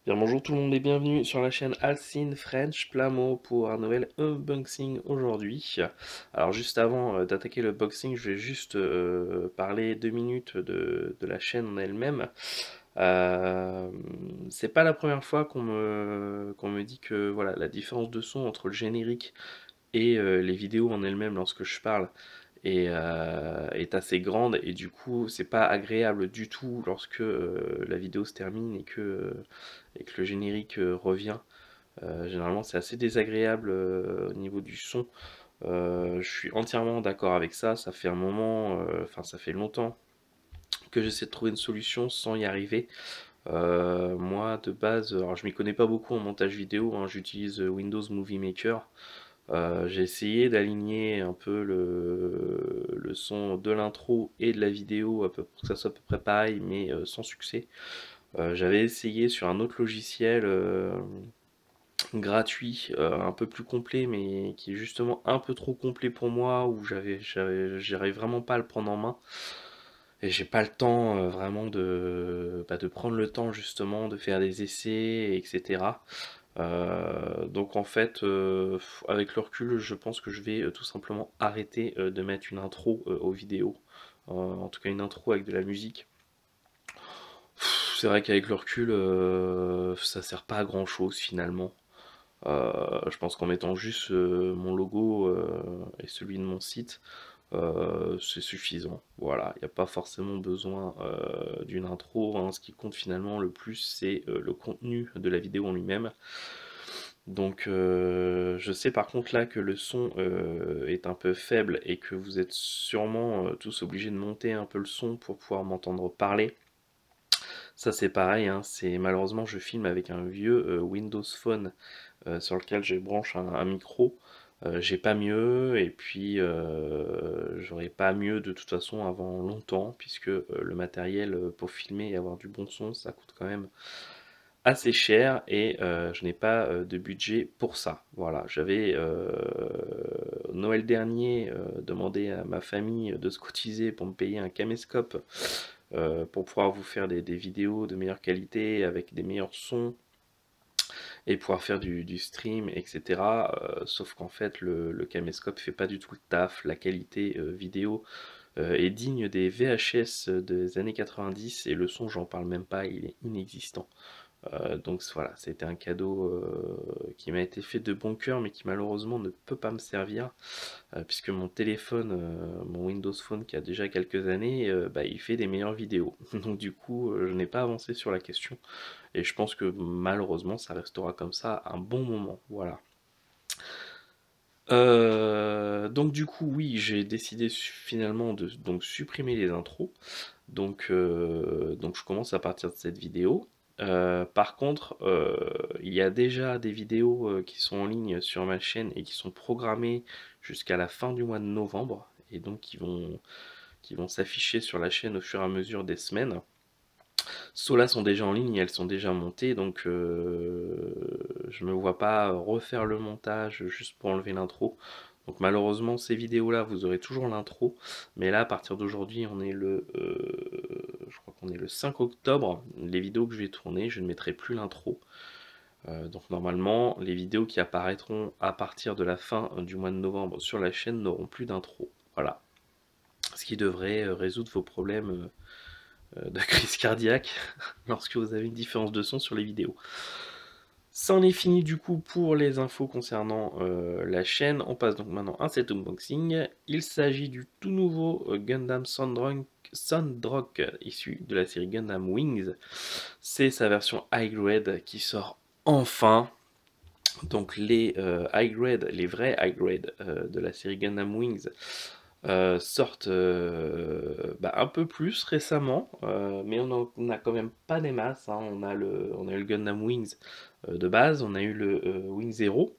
Bien, bonjour tout le monde et bienvenue sur la chaîne Alcine French Plamo pour un nouvel unboxing aujourd'hui. Alors juste avant d'attaquer le boxing, je vais juste parler 2 minutes de la chaîne en elle-même. Euh, c'est pas la première fois qu'on me dit que voilà, la différence de son entre le générique et les vidéos en elles-mêmes lorsque je parle est assez grande et du coup c'est pas agréable du tout lorsque la vidéo se termine et que le générique revient. Généralement c'est assez désagréable au niveau du son. Je suis entièrement d'accord avec ça, ça fait un moment, enfin ça fait longtemps que j'essaie de trouver une solution sans y arriver. Moi de base, alors je m'y connais pas beaucoup en montage vidéo, hein, j'utilise Windows Movie Maker. J'ai essayé d'aligner un peu le son de l'intro et de la vidéo pour que ça soit à peu près pareil, mais sans succès. J'avais essayé sur un autre logiciel gratuit, un peu plus complet, mais qui est justement un peu trop complet pour moi, où j'arrive vraiment pas à le prendre en main. Et j'ai pas le temps vraiment de prendre le temps justement de faire des essais, etc. Donc en fait, avec le recul, je pense que je vais tout simplement arrêter de mettre une intro aux vidéos. En tout cas une intro avec de la musique. C'est vrai qu'avec le recul, ça sert pas à grand chose finalement. Je pense qu'en mettant juste mon logo et celui de mon site, c'est suffisant. Voilà, il n'y a pas forcément besoin d'une intro, hein. Ce qui compte finalement le plus, c'est le contenu de la vidéo en lui-même. Donc je sais par contre là que le son est un peu faible et que vous êtes sûrement tous obligés de monter un peu le son pour pouvoir m'entendre parler. Ça c'est pareil, hein, c'est malheureusement je filme avec un vieux Windows Phone sur lequel je branche un micro. J'ai pas mieux et puis j'aurai pas mieux de toute façon avant longtemps puisque le matériel pour filmer et avoir du bon son ça coûte quand même assez cher et je n'ai pas de budget pour ça. Voilà, j'avais Noël dernier demandé à ma famille de se cotiser pour me payer un caméscope pour pouvoir vous faire des vidéos de meilleure qualité avec des meilleurs sons et pouvoir faire du stream, etc. Sauf qu'en fait, le caméscope fait pas du tout le taf. La qualité vidéo est digne des VHS des années 90 et le son, j'en parle même pas, il est inexistant. Donc voilà, c'était un cadeau qui m'a été fait de bon cœur, mais qui malheureusement ne peut pas me servir, puisque mon téléphone, mon Windows Phone qui a déjà quelques années, bah, il fait des meilleures vidéos. Donc du coup, je n'ai pas avancé sur la question, et je pense que malheureusement, ça restera comme ça un bon moment. Voilà. Donc du coup, oui, j'ai décidé finalement de donc supprimer les intros. Donc je commence à partir de cette vidéo. Par contre, il y a déjà des vidéos qui sont en ligne sur ma chaîne et qui sont programmées jusqu'à la fin du mois de novembre et donc qui vont s'afficher sur la chaîne au fur et à mesure des semaines. Ceux-là sont déjà en ligne et elles sont déjà montées, donc je me vois pas refaire le montage juste pour enlever l'intro. Donc malheureusement, ces vidéos-là, vous aurez toujours l'intro, mais là, à partir d'aujourd'hui, je crois qu'on est le 5 octobre. Les vidéos que je vais tourner, je ne mettrai plus l'intro. Donc normalement, les vidéos qui apparaîtront à partir de la fin du mois de novembre sur la chaîne n'auront plus d'intro. Voilà. Ce qui devrait résoudre vos problèmes de crise cardiaque lorsque vous avez une différence de son sur les vidéos. Ça en est fini du coup pour les infos concernant la chaîne. On passe donc maintenant à cet unboxing. Il s'agit du tout nouveau Gundam Sandrock issu de la série Gundam Wings. C'est sa version high grade qui sort enfin. Donc les high grade, les vrais high grade de la série Gundam Wings sortent un peu plus récemment, mais on a quand même pas des masses, hein. On a eu le Gundam Wings de base, on a eu le Wing Zero,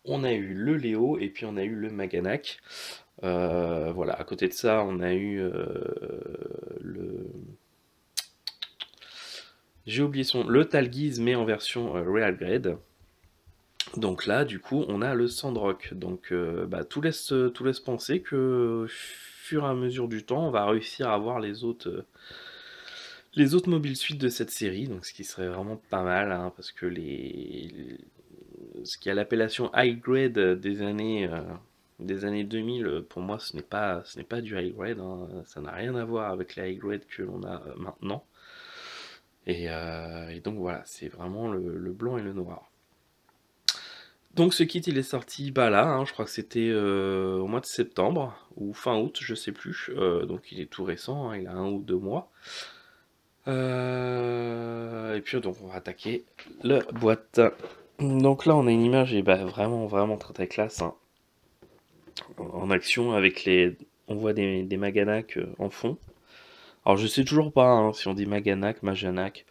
on a eu le Léo et puis on a eu le Maganak. Voilà, à côté de ça, on a eu le. J'ai oublié le Talgiz, mais en version Real Grade. Donc là, du coup, on a le Sandrock. Donc tout laisse penser que, au fur et à mesure du temps, on va réussir à avoir Les autres Mobile Suit de cette série, donc ce qui serait vraiment pas mal, hein, parce que ce qui a l'appellation high grade des années 2000, pour moi ce n'est pas du high grade, hein, ça n'a rien à voir avec les high grade que l'on a maintenant. Et donc voilà, c'est vraiment le blanc et le noir. Donc ce kit il est sorti bah là, hein, je crois que c'était au mois de septembre ou fin août, je sais plus. Donc il est tout récent, hein, il a 1 ou 2 mois. Et puis donc on va attaquer la boîte. Donc là on a une image et bah, vraiment vraiment très très classe, hein, en action avec on voit des Maganak en fond. Alors je sais toujours pas, hein, si on dit Maganak, Majanak.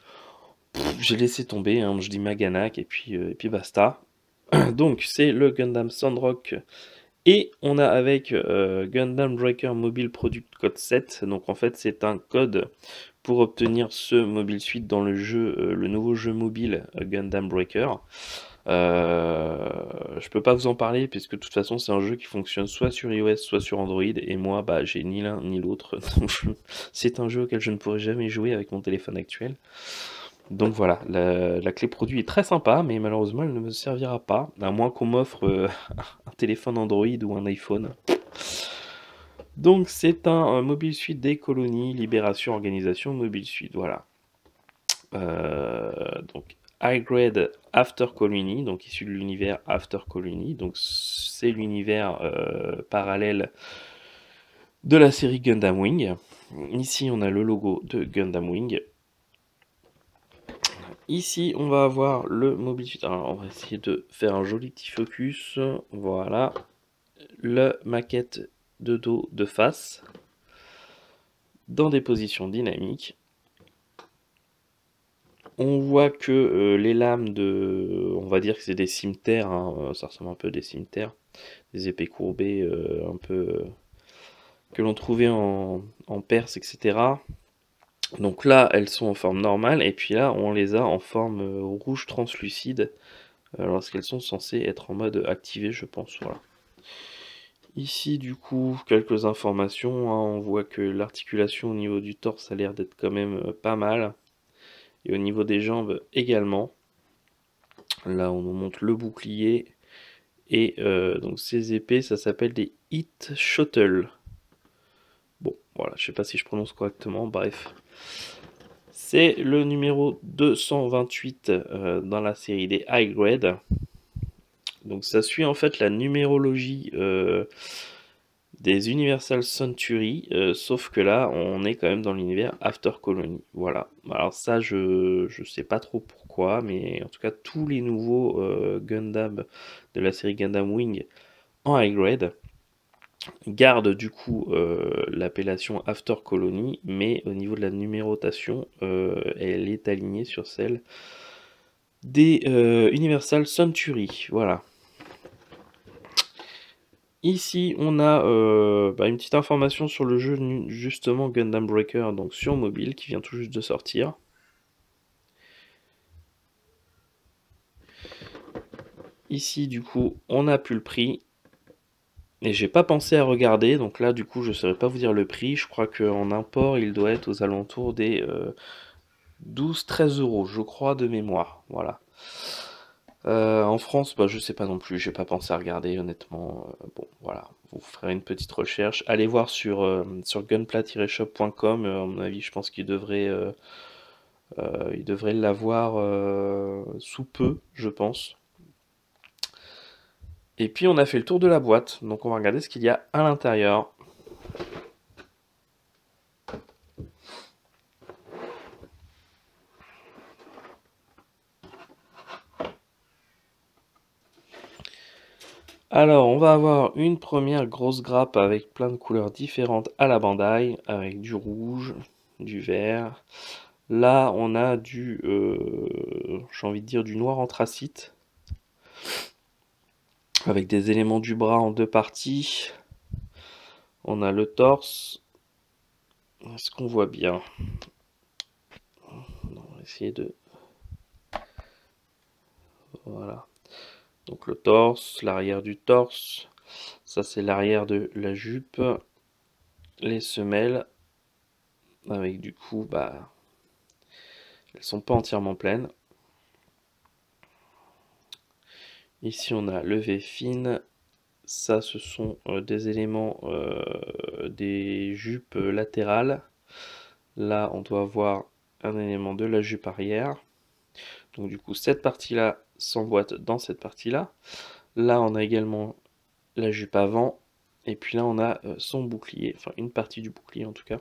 J'ai laissé tomber, hein, je dis Maganak et puis basta. Donc c'est le Gundam Sandrock. Et on a avec Gundam Breaker Mobile Product Code 7. Donc en fait c'est un code pour obtenir ce mobile suite dans le jeu, le nouveau jeu mobile Gundam Breaker. Je peux pas vous en parler puisque de toute façon c'est un jeu qui fonctionne soit sur iOS soit sur Android et moi bah j'ai ni l'un ni l'autre. C'est un jeu auquel je ne pourrai jamais jouer avec mon téléphone actuel. Donc voilà, la clé produit est très sympa, mais malheureusement elle ne me servira pas, à moins qu'on m'offre un téléphone Android ou un iPhone. Donc c'est un Mobile Suit des colonies, libération, organisation, Mobile Suit, voilà. Donc High Grade After Colony, donc issu de l'univers After Colony, donc c'est l'univers parallèle de la série Gundam Wing. Ici on a le logo de Gundam Wing. Ici, on va avoir le Mobile Suit. Alors, on va essayer de faire un joli petit focus. Voilà. La maquette de dos de face. Dans des positions dynamiques. On voit que les lames on va dire que c'est des cimmetières. Hein, ça ressemble un peu à des cimmetières. Des épées courbées un peu que l'on trouvait en Perse, etc. Donc là, elles sont en forme normale. Et puis là, on les a en forme rouge translucide. Lorsqu'elles sont censées être en mode activé, je pense. Voilà. Ici, du coup, quelques informations, hein. On voit que l'articulation au niveau du torse a l'air d'être quand même pas mal. Et au niveau des jambes également. Là, on nous montre le bouclier. Et donc ces épées, ça s'appelle des Hit Shuttle. Bon, voilà, je sais pas si je prononce correctement, bref. C'est le numéro 228 dans la série des High Grade. Donc ça suit en fait la numérologie des Universal Century, sauf que là on est quand même dans l'univers After Colony. Voilà. Alors ça je sais pas trop pourquoi, mais en tout cas tous les nouveaux Gundam de la série Gundam Wing en high grade gardent du coup l'appellation After Colony, mais au niveau de la numérotation, elle est alignée sur celle des Universal Century. Voilà. Ici, on a une petite information sur le jeu, justement Gundam Breaker, donc sur mobile, qui vient tout juste de sortir. Ici, du coup, on n'a plus le prix. Et j'ai pas pensé à regarder, donc là, du coup, je ne saurais pas vous dire le prix. Je crois qu'en import, il doit être aux alentours des 12-13 euros, je crois, de mémoire. Voilà. En France, bah, je sais pas non plus, j'ai pas pensé à regarder honnêtement. Bon, voilà, vous ferez une petite recherche. Allez voir sur gunpla-shop.com. À mon avis, je pense il devrait l'avoir sous peu, je pense. Et puis on a fait le tour de la boîte, donc on va regarder ce qu'il y a à l'intérieur. Alors, on va avoir une première grosse grappe avec plein de couleurs différentes à la Bandai, avec du rouge, du vert. Là, on a j'ai envie de dire du noir anthracite, avec des éléments du bras en deux parties. On a le torse. Est-ce qu'on voit bien? On va essayer de... Voilà. Donc le torse, l'arrière du torse. Ça, c'est l'arrière de la jupe. Les semelles. Avec du coup, bah, Elles sont pas entièrement pleines. Ici on a levée fine. Ça ce sont des éléments des jupes latérales. Là on doit avoir un élément de la jupe arrière. Donc du coup cette partie là s'emboîte dans cette partie là. Là on a également la jupe avant. Et puis là on a son bouclier, enfin une partie du bouclier en tout cas.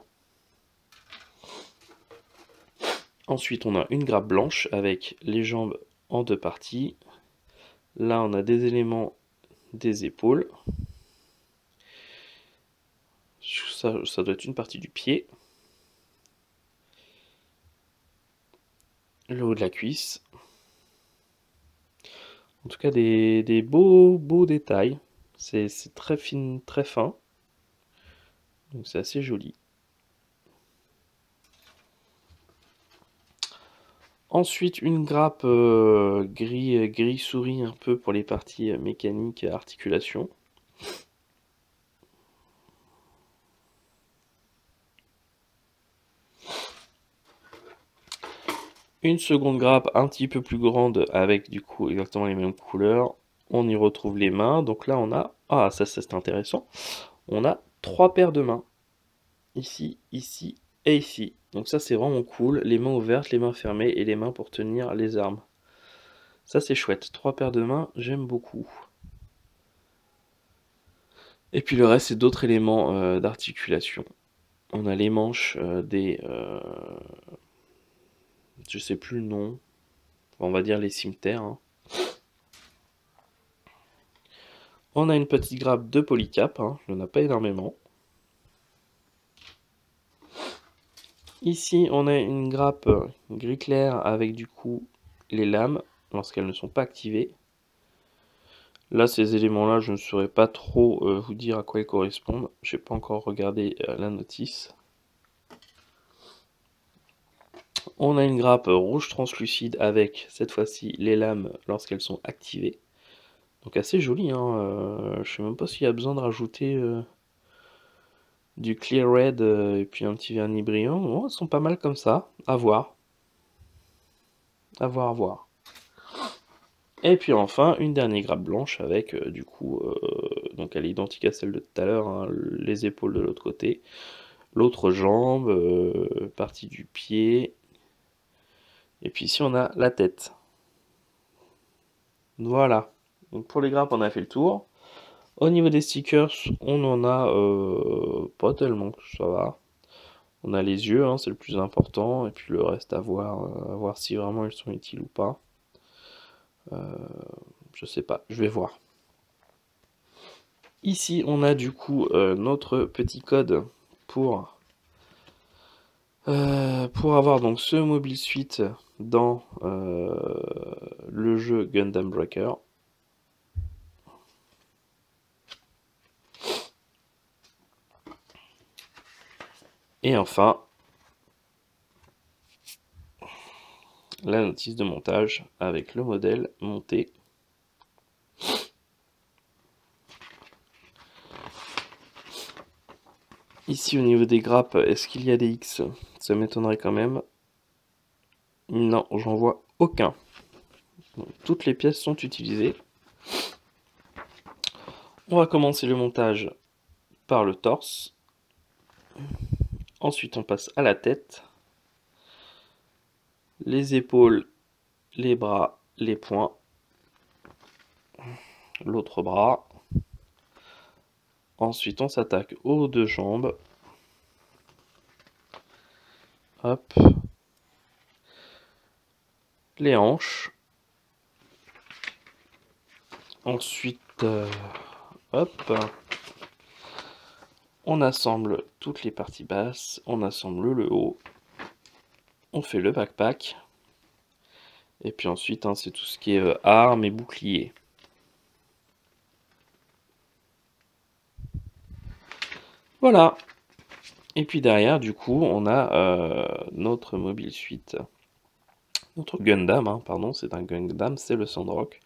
Ensuite on a une grappe blanche avec les jambes en deux parties. Là on a des éléments des épaules. Ça doit être une partie du pied. Le haut de la cuisse. En tout cas des beaux détails. C'est très fin, très fin. Donc c'est assez joli. Ensuite une grappe gris souris un peu pour les parties mécaniques et articulations. Une seconde grappe un petit peu plus grande avec du coup exactement les mêmes couleurs. On y retrouve les mains. Donc là on a, ah ça c'est intéressant, on a 3 paires de mains. Ici, ici et ici. Donc ça c'est vraiment cool. Les mains ouvertes, les mains fermées et les mains pour tenir les armes. Ça c'est chouette. 3 paires de mains, j'aime beaucoup. Et puis le reste c'est d'autres éléments d'articulation. On a les manches des... je sais plus le nom. On va dire les cimmetaires. Hein. On a une petite grappe de polycap. Hein. Il n'y en a pas énormément. Ici on a une grappe gris clair avec du coup les lames lorsqu'elles ne sont pas activées. Là, ces éléments-là, je ne saurais pas trop vous dire à quoi ils correspondent. Je n'ai pas encore regardé la notice. On a une grappe rouge translucide avec, cette fois-ci, les lames lorsqu'elles sont activées. Donc assez joli, hein. Je ne sais même pas s'il y a besoin de rajouter du clear red et puis un petit vernis brillant. Bon, elles sont pas mal comme ça. À voir. À voir, à voir. Et puis enfin, une dernière grappe blanche avec, du coup, donc elle est identique à celle de tout à l'heure, hein, les épaules de l'autre côté. L'autre jambe, partie du pied. Et puis ici on a la tête. Voilà. Donc pour les grappes on a fait le tour. Au niveau des stickers, on en a pas tellement, ça va. On a les yeux, hein, c'est le plus important. Et puis le reste à voir si vraiment ils sont utiles ou pas. Je sais pas, je vais voir. Ici on a du coup notre petit code pour avoir donc ce Mobile Suit dans le jeu Gundam Breaker. Et enfin, la notice de montage avec le modèle monté. Ici au niveau des grappes, est-ce qu'il y a des X? Ça m'étonnerait quand même. Non, j'en vois aucun. Donc, toutes les pièces sont utilisées. On va commencer le montage par le torse. Ensuite on passe à la tête. Les épaules, les bras, les poings. L'autre bras. Ensuite on s'attaque aux deux jambes. Hop. Les hanches. Ensuite, hop. On assemble toutes les parties basses. On assemble le haut. On fait le backpack. Et puis ensuite, hein, c'est tout ce qui est armes et boucliers. Voilà. Et puis derrière, du coup, on a notre Mobile Suit. Notre Gundam, hein, pardon, c'est un Gundam, c'est le Sandrock.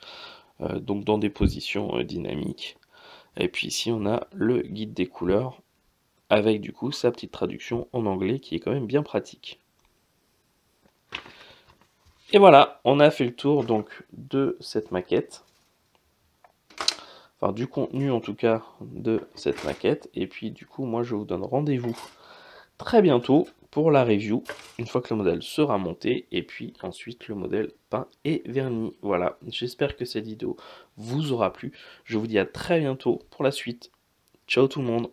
Donc dans des positions dynamiques. Et puis ici, on a le guide des couleurs. Avec du coup sa petite traduction en anglais qui est quand même bien pratique. Et voilà, on a fait le tour donc de cette maquette. Enfin, du contenu en tout cas de cette maquette. Et puis du coup, moi je vous donne rendez-vous très bientôt pour la review, une fois que le modèle sera monté, et puis ensuite le modèle peint et verni. Voilà, j'espère que cette vidéo vous aura plu. Je vous dis à très bientôt pour la suite. Ciao tout le monde!